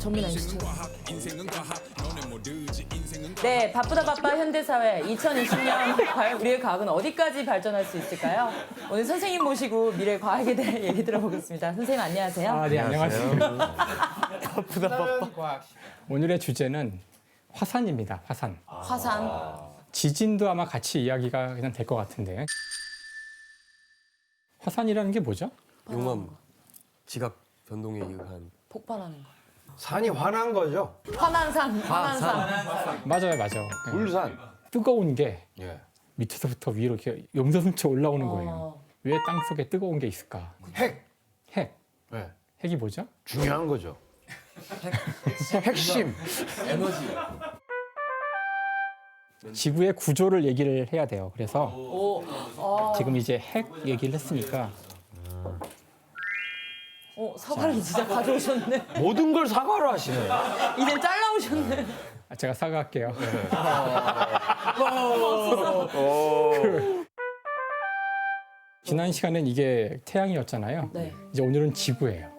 전민 아니시죠? 네, 바쁘다 바빠 현대사회 2020년 과연 우리의 과학은 어디까지 발전할 수 있을까요? 오늘 선생님 모시고 미래 과학에 대해 얘기 들어보겠습니다. 선생님 안녕하세요. 네, 안녕하세요. 바쁘다 바빠. 오늘의 주제는 화산입니다. 화산. 화산. 지진도 아마 같이 이야기가 그냥 될 것 같은데. 화산이라는 게 뭐죠? 용암 지각 변동에 의한 폭발하는 거. 산이 화난 거죠? 화난 산. 맞아요, 맞아. 네. 불산. 뜨거운 게 예. 밑에서부터 위로 이렇게 용서슴쳐 올라오는 거예요. 어. 왜 땅속에 뜨거운 게 있을까? 핵. 핵. 예. 핵이 뭐죠? 중요한 거죠. 핵심. 지구의 구조를 얘기를 해야 돼요. 그래서 오. 지금 이제 핵 얘기를 했으니까 사과를 진짜 가져오셨네. 모든 걸 사과로 하시네. 이젠 잘라오셨네. 제가 사과할게요. 지난 시간엔 이게 태양이었잖아요. 네. 이제 오늘은 지구예요.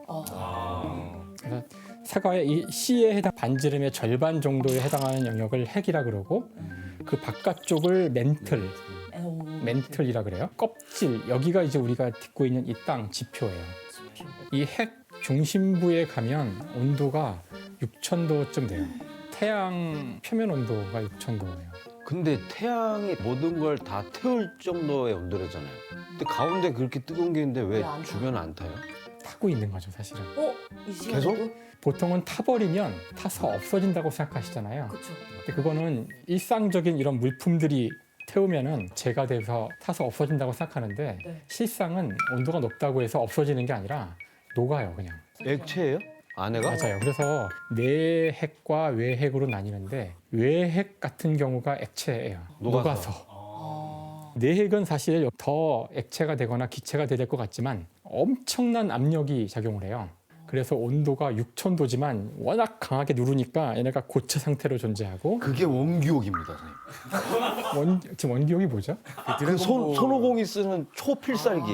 그래서 사과의 이 C에 해당 반지름의 절반 정도에 해당하는 영역을 핵이라 그러고 그 바깥쪽을 멘틀이라 그래요. 껍질 여기가 이제 우리가 딛고 있는 이 땅 지표예요. 이 핵 중심부에 가면 온도가 6,000도쯤 돼요. 태양 표면 온도가 6,000도예요. 근데 태양이 모든 걸 다 태울 정도의 온도라잖아요. 근데 가운데 그렇게 뜨거운 게 있는데 왜 왜안 타요? 주변 안 타요? 타고 있는 거죠, 사실은. 이 시간에도? 계속? 보통은 타버리면 타서 없어진다고 생각하시잖아요. 그렇죠. 근데 그거는 일상적인 이런 물품들이 태우면은 재가 돼서 타서 없어진다고 생각하는데 네. 실상은 온도가 높다고 해서 없어지는 게 아니라 녹아요, 그냥. 액체예요? 안에가? 맞아요. 그래서 내핵과 외핵으로 나뉘는데 외핵 같은 경우가 액체예요. 녹아서. 내핵은 사실 더 액체가 되거나 기체가 될 것 같지만 엄청난 압력이 작용을 해요. 그래서 온도가 6,000도지만 워낙 강하게 누르니까 얘네가 고체 상태로 존재하고 그게 원기옥입니다, 선생님. 지금 원기옥이 뭐죠? 그 손오공이 쓰는 초필살기.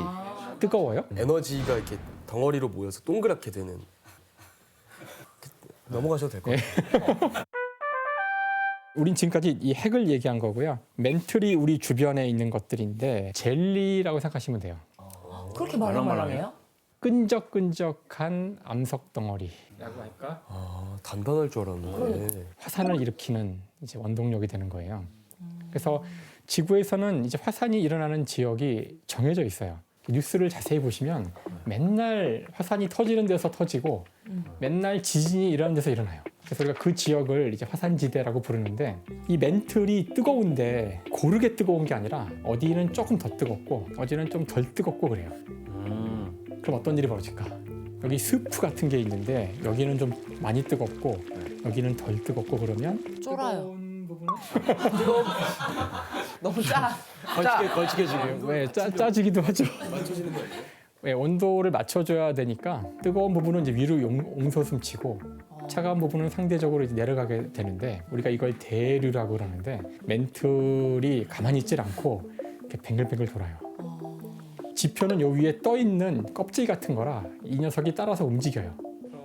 뜨거워요? 에너지가 이렇게 덩어리로 모여서 동그랗게 되는 넘어가셔도 될 것 같아요. 우린 지금까지 이 핵을 얘기한 거고요. 멘틀이 우리 주변에 있는 것들인데 젤리라고 생각하시면 돼요. 그렇게 말랑말랑해요? 끈적끈적한 암석 덩어리라고 할까? 단단할 줄 알았는데 화산을 일으키는 이제 원동력이 되는 거예요. 그래서 지구에서는 이제 화산이 일어나는 지역이 정해져 있어요. 뉴스를 자세히 보시면 맨날 화산이 터지는 데서 터지고 맨날 지진이 일어나는 데서 일어나요. 그래서 우리가 그 지역을 이제 화산지대라고 부르는데 이 멘틀이 뜨거운데 고르게 뜨거운 게 아니라 어디는 조금 더 뜨겁고 어디는 좀 덜 뜨겁고 그래요. 그럼 어떤 일이 벌어질까? 여기 스프 같은 게 있는데 여기는 좀 많이 뜨겁고 여기는 덜 뜨겁고 그러면 쫄아요. 뜨거운 부분은 너무 짜. 걸치게지네요. 왜 짜지기도 하죠. 맞춰지는 거예요? 왜 온도를 맞춰줘야 되니까 뜨거운 부분은 이제 위로 옹솟음치고 차가운 부분은 상대적으로 이제 내려가게 되는데 우리가 이걸 대류라고 그러는데 멘틀이 가만히 있질 않고 이렇게 뱅글뱅글 돌아요. 지표는 요 위에 떠 있는 껍질 같은 거라 이 녀석이 따라서 움직여요.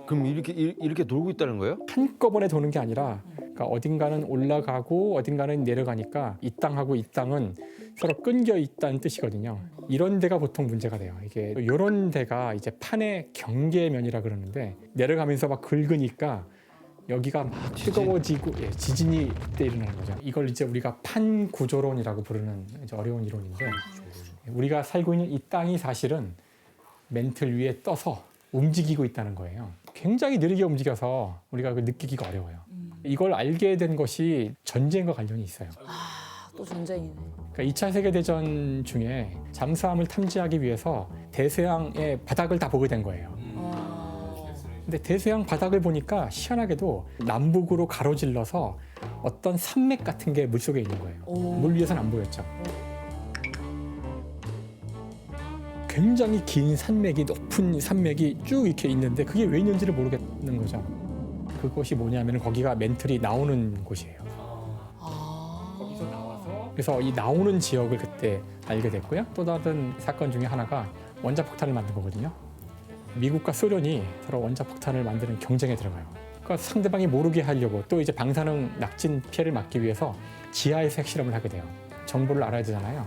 그럼 이렇게 돌고 있다는 거예요? 한꺼번에 도는 게 아니라 그러니까 어딘가는 올라가고 어딘가는 내려가니까 이 땅하고 이 땅은 서로 끊겨 있다는 뜻이거든요. 이런 데가 보통 문제가 돼요. 이게 이런 데가 이제 판의 경계면이라 그러는데 내려가면서 막 긁으니까 여기가 막 뜨거워지고 지진이 그때 일어나는 거죠. 이걸 이제 우리가 판 구조론이라고 부르는 이제 어려운 이론인데 우리가 살고 있는 이 땅이 사실은 멘틀 위에 떠서 움직이고 있다는 거예요. 굉장히 느리게 움직여서 우리가 느끼기가 어려워요. 이걸 알게 된 것이 전쟁과 관련이 있어요. 또 전쟁이네. 그러니까 2차 세계대전 중에 잠수함을 탐지하기 위해서 대서양의 바닥을 다 보게 된 거예요. 근데 대서양 바닥을 보니까 희한하게도 남북으로 가로질러서 어떤 산맥 같은 게 물속에 있는 거예요. 물 위에서는 안 보였죠. 굉장히 긴 산맥이 높은 산맥이 쭉 이렇게 있는데 그게 왜 있는지를 모르겠는 거죠. 그것이 뭐냐면 거기가 멘틀이 나오는 곳이에요. 거기서 나와서 그래서 이 나오는 지역을 그때 알게 됐고요. 또 다른 사건 중에 하나가 원자폭탄을 만든 거거든요. 미국과 소련이 서로 원자폭탄을 만드는 경쟁에 들어가요. 그러니까 상대방이 모르게 하려고 또 이제 방사능 낙진 피해를 막기 위해서 지하에서 핵실험을 하게 돼요. 정보를 알아야 되잖아요.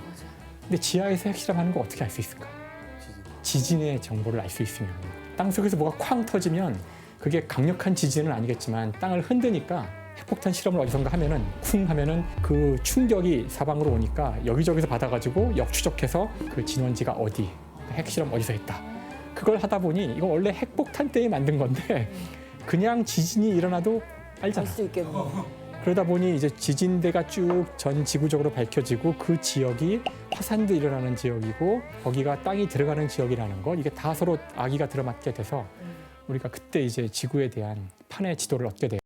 근데 지하에서 핵실험하는 거 어떻게 알 수 있을까? 지진의 정보를 알 수 있으면 땅속에서 뭐가 쾅 터지면 그게 강력한 지진은 아니겠지만 땅을 흔드니까 핵폭탄 실험을 어디선가 하면은 쿵 하면은 그 충격이 사방으로 오니까 여기저기서 받아가지고 역추적해서 그 진원지가 어디, 핵실험 어디서 했다. 그걸 하다 보니 이거 원래 핵폭탄 때에 만든 건데 그냥 지진이 일어나도 알잖아. 알 수 있겠네요. 그러다 보니 이제 지진대가 쭉 전 지구적으로 밝혀지고 그 지역이 화산도 일어나는 지역이고 거기가 땅이 들어가는 지역이라는 것 이게 다 서로 아기가 들어맞게 돼서 우리가 그때 이제 지구에 대한 판의 지도를 얻게 돼요.